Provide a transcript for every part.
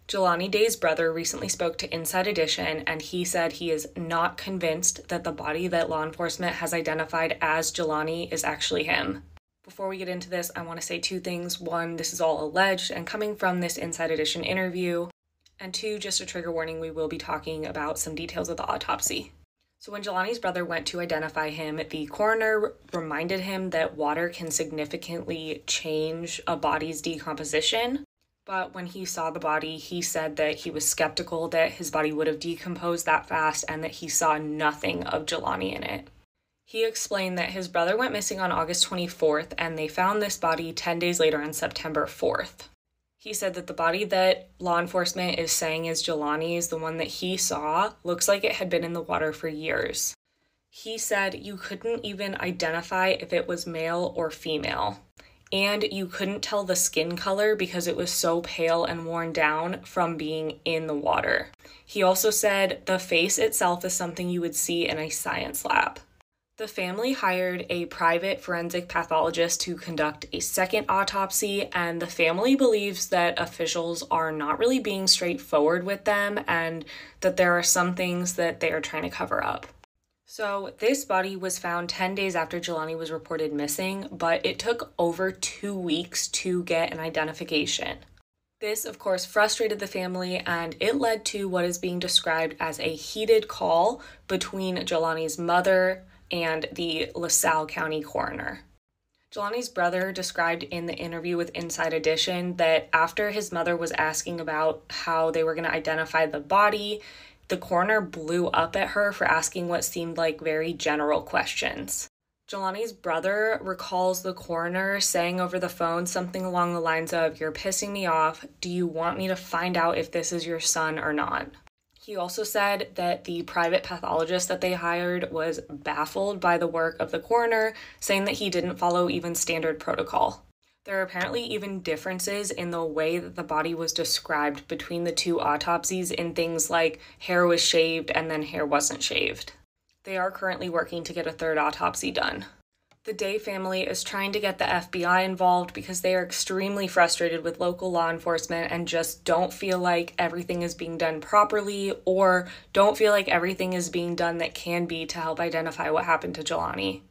Jelani Day's brother recently spoke to Inside Edition, and he said he is not convinced that the body that law enforcement has identified as Jelani is actually him. Before we get into this, I want to say two things. One, this is all alleged and coming from this Inside Edition interview. And two, just a trigger warning, we will be talking about some details of the autopsy. So when Jelani's brother went to identify him, the coroner reminded him that water can significantly change a body's decomposition. But when he saw the body, he said that he was skeptical that his body would have decomposed that fast and that he saw nothing of Jelani in it. He explained that his brother went missing on August 24th and they found this body 10 days later on September 4th. He said that the body that law enforcement is saying is Jelani's, the one that he saw, looks like it had been in the water for years. He said you couldn't even identify if it was male or female. And you couldn't tell the skin color because it was so pale and worn down from being in the water. He also said the face itself is something you would see in a science lab. The family hired a private forensic pathologist to conduct a second autopsy, and the family believes that officials are not really being straightforward with them and that there are some things that they are trying to cover up. So this body was found 10 days after Jelani was reported missing, but it took over 2 weeks to get an identification. This, of course, frustrated the family, and it led to what is being described as a heated call between Jelani's mother and the LaSalle County coroner. Jelani's brother described in the interview with Inside Edition that after his mother was asking about how they were going to identify the body, the coroner blew up at her for asking what seemed like very general questions. Jelani's brother recalls the coroner saying over the phone something along the lines of, "You're pissing me off. Do you want me to find out if this is your son or not?" He also said that the private pathologist that they hired was baffled by the work of the coroner, saying that he didn't follow even standard protocol. There are apparently even differences in the way that the body was described between the two autopsies in things like hair was shaved and then hair wasn't shaved. They are currently working to get a third autopsy done. The Day family is trying to get the FBI involved because they are extremely frustrated with local law enforcement and just don't feel like everything is being done properly or don't feel like everything is being done that can be to help identify what happened to Jelani.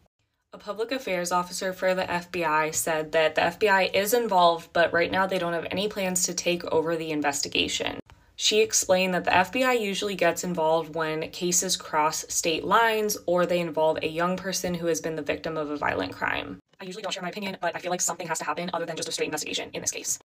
A public affairs officer for the FBI said that the FBI is involved, but right now they don't have any plans to take over the investigation. She explained that the FBI usually gets involved when cases cross state lines or they involve a young person who has been the victim of a violent crime. I usually don't share my opinion, but I feel like something has to happen other than just a straight investigation in this case.